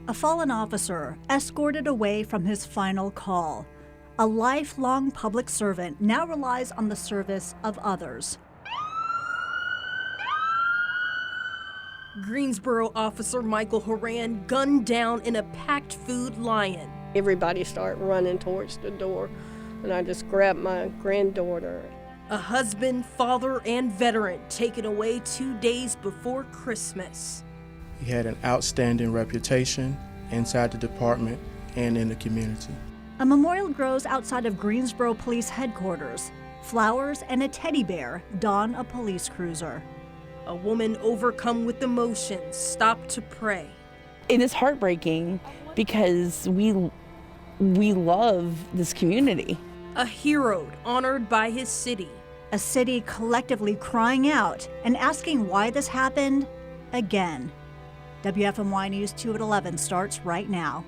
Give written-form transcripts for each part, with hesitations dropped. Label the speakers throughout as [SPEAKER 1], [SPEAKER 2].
[SPEAKER 1] A fallen officer escorted away from his final call. A lifelong public servant now relies on the service of others.
[SPEAKER 2] Greensboro officer Michael Horan gunned down in a packed Food Lion.
[SPEAKER 3] Everybody started running towards the door, and I just grabbed my granddaughter.
[SPEAKER 2] A husband, father, and veteran taken away 2 days before Christmas.
[SPEAKER 4] He had an outstanding reputation inside the department and in the community.
[SPEAKER 1] A memorial grows outside of Greensboro Police Headquarters. Flowers and a teddy bear don a police cruiser.
[SPEAKER 2] A woman overcome with emotions stopped to pray.
[SPEAKER 5] It is heartbreaking because we love this community.
[SPEAKER 2] A hero honored by his city.
[SPEAKER 1] A city collectively crying out and asking why this happened again. WFMY News 2 at 11 starts right now.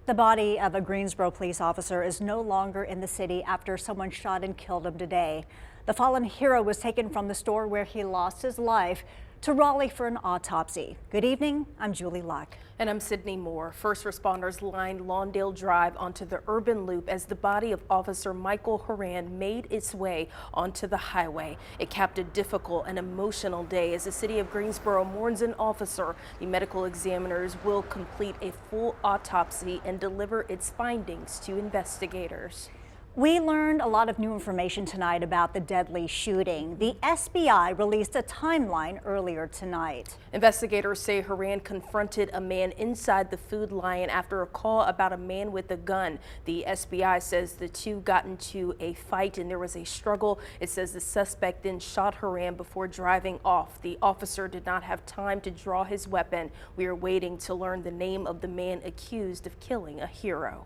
[SPEAKER 1] The body of a Greensboro police officer is no longer in the city after someone shot and killed him today. The fallen hero was taken from the store where he lost his life to Raleigh for an autopsy. Good evening, I'm Julie Luck.
[SPEAKER 2] And I'm Sydney Moore. First responders lined Lawndale Drive onto the urban loop as the body of Officer Michael Horan made its way onto the highway. It capped a difficult and emotional day as the city of Greensboro mourns an officer. The medical examiners will complete a full autopsy and deliver its findings to investigators.
[SPEAKER 1] We learned a lot of new information tonight about the deadly shooting. The SBI released a timeline earlier tonight.
[SPEAKER 2] Investigators say Horan confronted a man inside the Food Lion after a call about a man with a gun. The SBI says the two got into a fight and there was a struggle. It says the suspect then shot Horan before driving off. The officer did not have time to draw his weapon. We are waiting to learn the name of the man accused of killing a hero.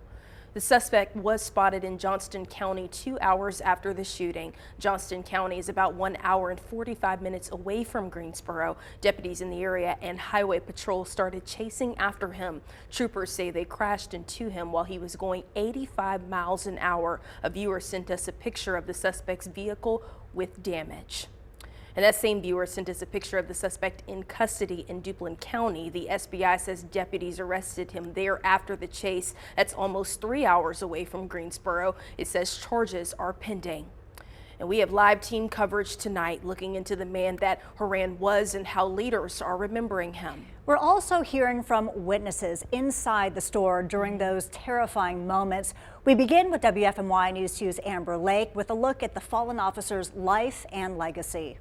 [SPEAKER 2] The suspect was spotted in Johnston County 2 hours after the shooting. Johnston County is about 1 hour and 45 minutes away from Greensboro. Deputies in the area and Highway Patrol started chasing after him. Troopers say they crashed into him while he was going 85 miles an hour. A viewer sent us a picture of the suspect's vehicle with damage. And that same viewer sent us a picture of the suspect in custody in Duplin County. The SBI says deputies arrested him there after the chase. That's almost 3 hours away from Greensboro. It says charges are pending. And we have live team coverage tonight looking into the man that Horan was and how leaders are remembering him.
[SPEAKER 1] We're also hearing from witnesses inside the store during those terrifying moments. We begin with WFMY News 2's Amber Lake with a look at the fallen officer's life and legacy.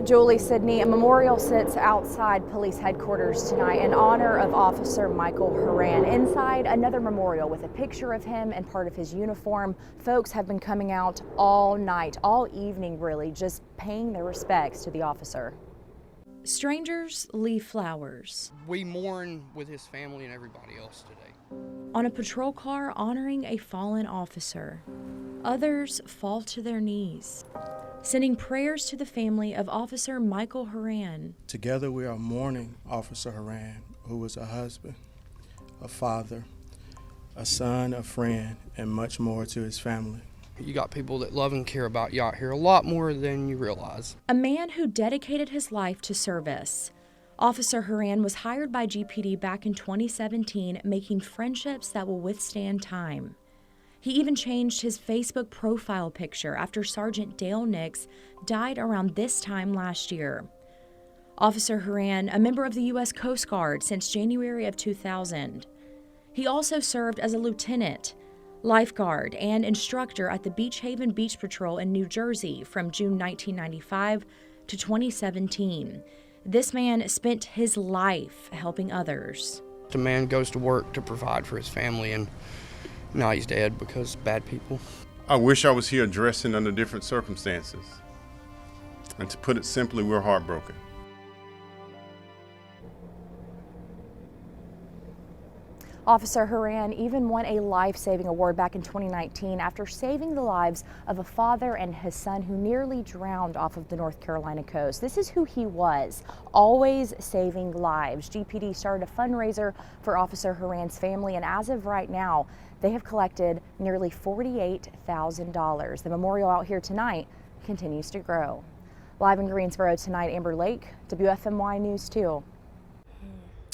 [SPEAKER 6] Julie, Sydney, a memorial sits outside police headquarters tonight in honor of Officer Michael Horan. Inside, another memorial with a picture of him and part of his uniform. Folks have been coming out all night, all evening really, just paying their respects to the officer.
[SPEAKER 7] Strangers leave flowers.
[SPEAKER 8] We mourn with his family and everybody else today.
[SPEAKER 7] On a patrol car honoring a fallen officer. Others fall to their knees, sending prayers to the family of Officer Michael Horan.
[SPEAKER 4] Together we are mourning Officer Horan, who was a husband, a father, a son, a friend, and much more to his family.
[SPEAKER 8] You got people that love and care about you out here a lot more than you realize.
[SPEAKER 7] A man who dedicated his life to service. Officer Horan was hired by GPD back in 2017, making friendships that will withstand time. He even changed his Facebook profile picture after Sergeant Dale Nix died around this time last year. Officer Horan, a member of the U.S. Coast Guard since January of 2000. He also served as a lieutenant, lifeguard, and instructor at the Beach Haven Beach Patrol in New Jersey from June 1995 to 2017. This man spent his life helping others.
[SPEAKER 8] The man goes to work to provide for his family, and now he's dead because bad people.
[SPEAKER 9] I wish I was here dressing under different circumstances. And to put it simply, we're heartbroken.
[SPEAKER 6] Officer Horan even won a life-saving award back in 2019 after saving the lives of a father and his son who nearly drowned off of the North Carolina coast. This is who he was, always saving lives. GPD started a fundraiser for Officer Horan's family, and as of right now, they have collected nearly $48,000. The memorial out here tonight continues to grow. Live in Greensboro tonight, Amber Lake, WFMY News 2.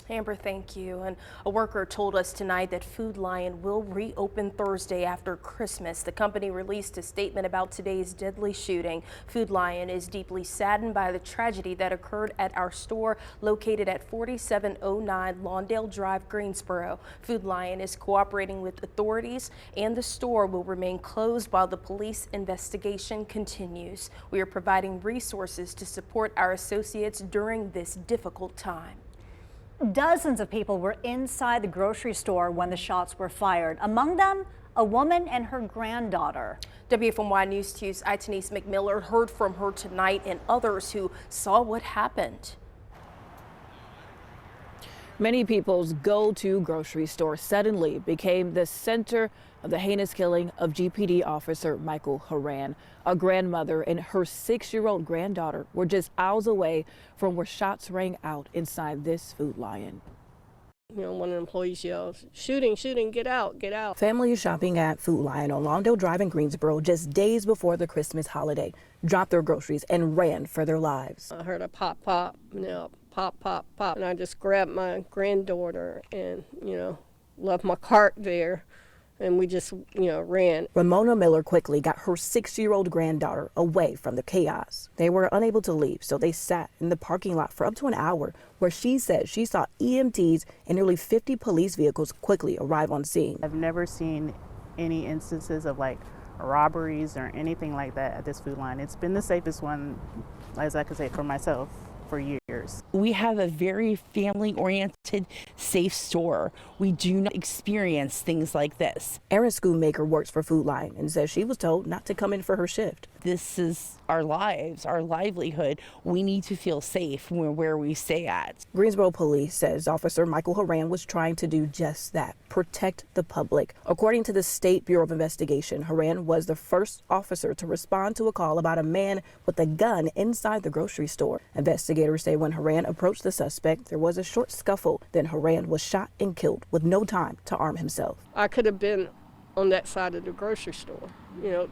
[SPEAKER 2] Amber, thank you. And a worker told us tonight that Food Lion will reopen Thursday after Christmas. The company released a statement about today's deadly shooting. Food Lion is deeply saddened by the tragedy that occurred at our store located at 4709 Lawndale Drive, Greensboro. Food Lion is cooperating with authorities, and the store will remain closed while the police investigation continues. We are providing resources to support our associates during this difficult time.
[SPEAKER 1] Dozens of people were inside the grocery store when the shots were fired. Among them, a woman and her granddaughter.
[SPEAKER 2] WFMY News 2's Denise McMiller heard from her tonight and others who saw what happened.
[SPEAKER 10] Many people's go-to grocery store suddenly became the center of the heinous killing of GPD officer Michael Horan. A grandmother and her 6-year-old granddaughter were just hours away from where shots rang out inside this Food Lion.
[SPEAKER 3] You know, one of the employees yells, "Shooting, shooting, get out, get out."
[SPEAKER 10] Family is shopping at Food Lion on Lawndale Drive in Greensboro just days before the Christmas holiday, dropped their groceries and ran for their lives.
[SPEAKER 3] I heard a pop, pop, pop, pop, pop. And I just grabbed my granddaughter and, left my cart there. And we just, ran.
[SPEAKER 10] Ramona Miller quickly got her 6-year-old granddaughter away from the chaos. They were unable to leave, so they sat in the parking lot for up to an hour, where she said she saw EMTs and nearly 50 police vehicles quickly arrive on scene.
[SPEAKER 11] I've never seen any instances of robberies or anything like that at this Food Lion. It's been the safest one, as I could say, for myself for years.
[SPEAKER 5] We have a very family-oriented, safe store. We do not experience things like this.
[SPEAKER 10] Erin Schoonmaker works for Food Lion and says she was told not to come in for her shift.
[SPEAKER 5] This is our lives, our livelihood. We need to feel safe where we stay at.
[SPEAKER 10] Greensboro police says Officer Michael Horan was trying to do just that, protect the public. According to the State Bureau of Investigation, Horan was the first officer to respond to a call about a man with a gun inside the grocery store. Investigators say when Horan approached the suspect, there was a short scuffle. Then Horan was shot and killed with no time to arm himself.
[SPEAKER 3] I could have been on that side of the grocery store.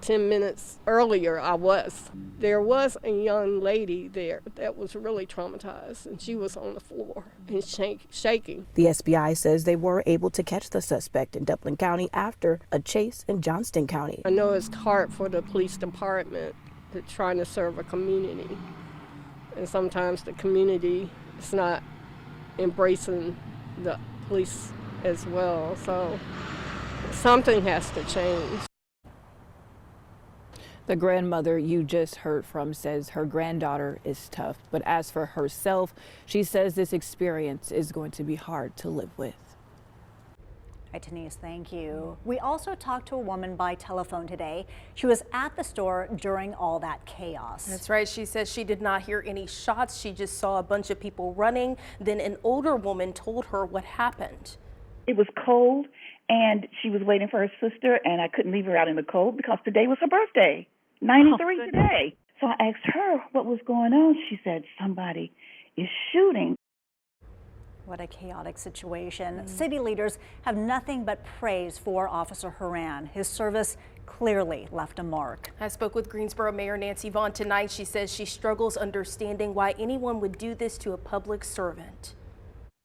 [SPEAKER 3] 10 minutes earlier I was. There was a young lady there that was really traumatized, and she was on the floor and shaking.
[SPEAKER 10] The SBI says they were able to catch the suspect in Duplin County after a chase in Johnston County.
[SPEAKER 3] I know it's hard for the police department to trying to serve a community, and sometimes the community is not embracing the police as well, so something has to change.
[SPEAKER 10] The grandmother you just heard from says her granddaughter is tough, but as for herself, she says this experience is going to be hard to live with.
[SPEAKER 1] Hi, Denise, thank you. We also talked to a woman by telephone today. She was at the store during all that chaos.
[SPEAKER 2] That's right. She says she did not hear any shots. She just saw a bunch of people running. Then an older woman told her what happened.
[SPEAKER 12] It was cold, and she was waiting for her sister, and I couldn't leave her out in the cold because today was her birthday, 93 today. So I asked her what was going on. She said somebody is shooting.
[SPEAKER 1] What a chaotic situation. City leaders have nothing but praise for Officer Horan. His service clearly left a mark.
[SPEAKER 2] I spoke with Greensboro Mayor Nancy Vaughn tonight. She says she struggles understanding why anyone would do this to a public servant.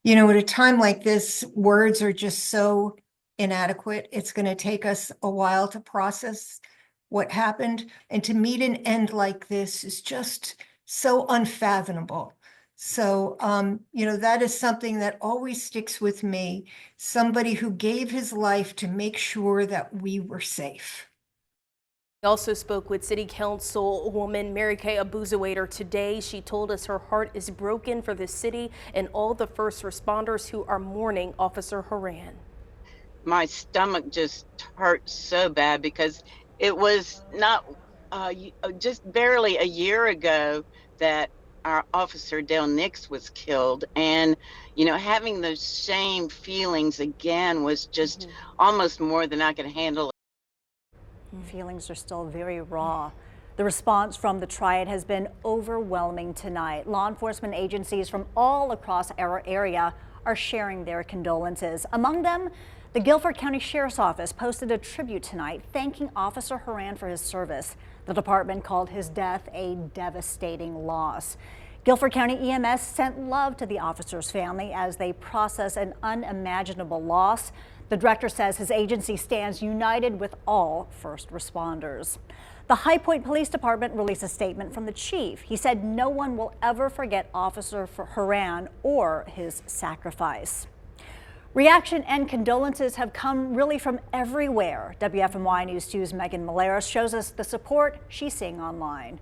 [SPEAKER 13] At a time like this, words are just so inadequate. It's going to take us a while to process what happened. And to meet an end like this is just so unfathomable. So, that is something that always sticks with me. Somebody who gave his life to make sure that we were safe.
[SPEAKER 2] We also spoke with City Councilwoman Mary Kay Abuzawader today. She told us her heart is broken for the city and all the first responders who are mourning Officer Horan.
[SPEAKER 14] My stomach just hurt so bad because it was not just barely a year ago that our officer Dale Nix was killed, and having those same feelings again was just almost more than I could handle.
[SPEAKER 1] Feelings are still very raw. The response from the triad has been overwhelming tonight. Law enforcement agencies from all across our area are sharing their condolences. Among them, The Guilford County Sheriff's Office posted a tribute tonight thanking Officer Horan for his service. The department called his death a devastating loss. Guilford County EMS sent love to the officer's family as they process an unimaginable loss. The director says his agency stands united with all first responders. The High Point Police Department released a statement from the chief. He said no one will ever forget Officer Horan or his sacrifice. Reaction and condolences have come really from everywhere. WFMY News 2's Megan Maleras shows us the support she's seeing online.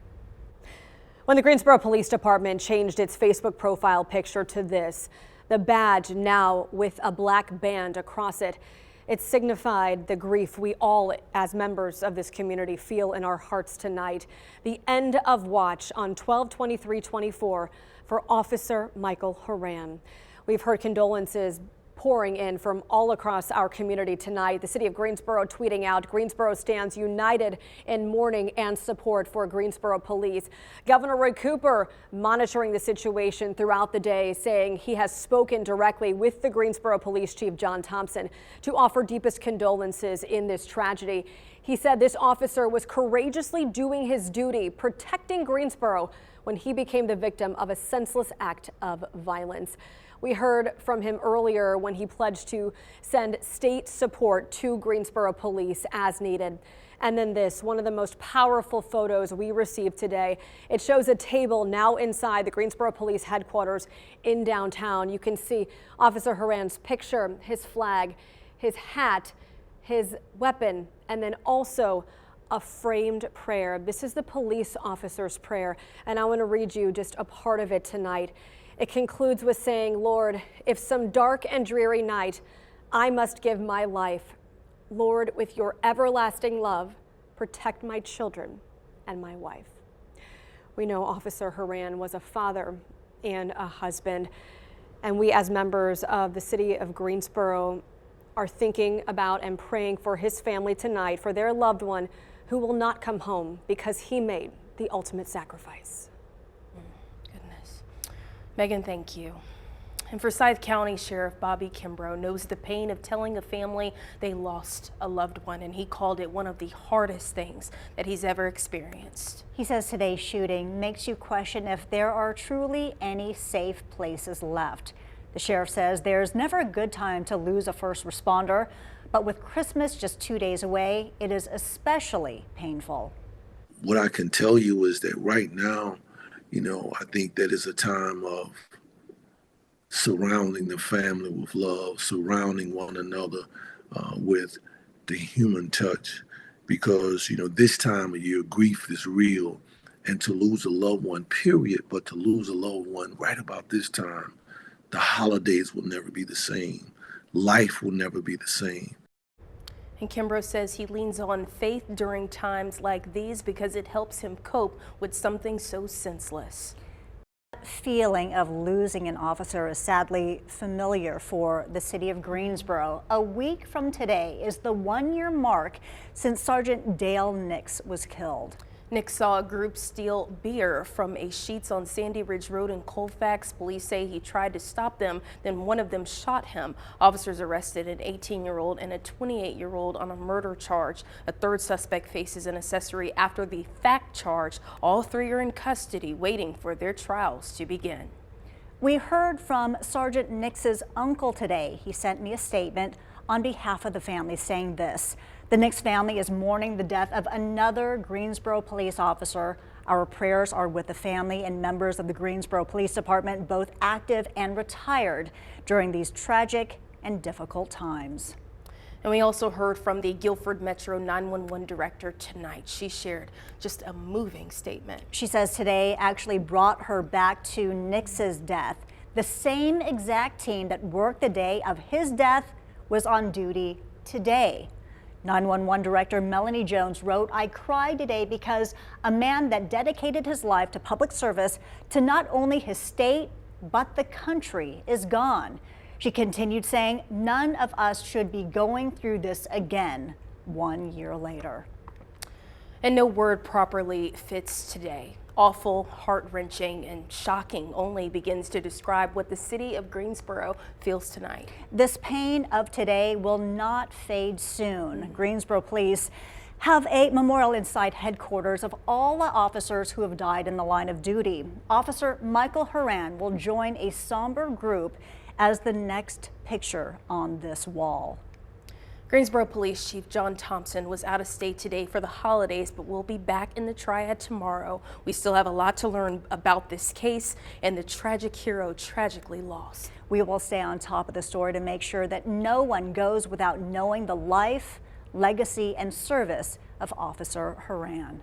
[SPEAKER 15] When the Greensboro Police Department changed its Facebook profile picture to this, the badge now with a black band across it, it signified the grief we all as members of this community feel in our hearts tonight. The end of watch on 12/23/24 for Officer Michael Horan. We've heard condolences pouring in from all across our community tonight. The city of Greensboro tweeting out, Greensboro stands united in mourning and support for Greensboro police. Governor Roy Cooper monitoring the situation throughout the day, saying he has spoken directly with the Greensboro Police Chief John Thompson to offer deepest condolences in this tragedy. He said this officer was courageously doing his duty, protecting Greensboro when he became the victim of a senseless act of violence. We heard from him earlier when he pledged to send state support to Greensboro police as needed. And then this, one of the most powerful photos we received today. It shows a table now inside the Greensboro Police headquarters in downtown. You can see Officer Horan's picture, his flag, his hat, his weapon, and then also a framed prayer. This is the police officer's prayer, and I want to read you just a part of it tonight. It concludes with saying, Lord, if some dark and dreary night I must give my life, Lord, with your everlasting love, protect my children and my wife. We know Officer Horan was a father and a husband, and we as members of the city of Greensboro are thinking about and praying for his family tonight, for their loved one who will not come home because he made the ultimate sacrifice.
[SPEAKER 2] Megan, thank you. And Forsyth County Sheriff Bobby Kimbrough knows the pain of telling a family they lost a loved one, and he called it one of the hardest things that he's ever experienced.
[SPEAKER 1] He says today's shooting makes you question if there are truly any safe places left. The sheriff says there's never a good time to lose a first responder, but with Christmas just 2 days away, it is especially painful.
[SPEAKER 16] What I can tell you is that right now, I think that is a time of surrounding the family with love, surrounding one another with the human touch, because, this time of year, grief is real, and to lose a loved one, period, but to lose a loved one right about this time, the holidays will never be the same. Life will never be the same.
[SPEAKER 2] And Kimbrough says he leans on faith during times like these because it helps him cope with something so senseless.
[SPEAKER 1] Feeling of losing an officer is sadly familiar for the city of Greensboro. A week from today is the 1-year mark since Sergeant Dale Nix was killed.
[SPEAKER 2] Nix saw a group steal beer from a Sheetz on Sandy Ridge Road in Colfax. Police say he tried to stop them, then one of them shot him. Officers arrested an 18-year-old and a 28-year-old on a murder charge. A third suspect faces an accessory after the fact charge. All three are in custody, waiting for their trials to begin.
[SPEAKER 1] We heard from Sergeant Nix's uncle today. He sent me a statement on behalf of the family saying this: the Nix family is mourning the death of another Greensboro police officer. Our prayers are with the family and members of the Greensboro Police Department, both active and retired, during these tragic and difficult times.
[SPEAKER 2] And we also heard from the Guilford Metro 911 director tonight. She shared just a moving statement.
[SPEAKER 1] She says today actually brought her back to Nix's death. The same exact team that worked the day of his death was on duty today. 911 Director Melanie Jones wrote, "I cried today because a man that dedicated his life to public service to not only his state, but the country is gone." She continued saying, "None of us should be going through this again 1 year later."
[SPEAKER 2] And no word properly fits today. Awful, heart-wrenching, and shocking only begins to describe what the city of Greensboro feels tonight.
[SPEAKER 1] This pain of today will not fade soon. Greensboro police have a memorial inside headquarters of all the officers who have died in the line of duty. Officer Michael Horan will join a somber group as the next picture on this wall.
[SPEAKER 2] Greensboro Police Chief John Thompson was out of state today for the holidays, but will be back in the Triad tomorrow. We still have a lot to learn about this case and the tragic hero tragically lost.
[SPEAKER 1] We will stay on top of the story to make sure that no one goes without knowing the life, legacy, and service of Officer Horan.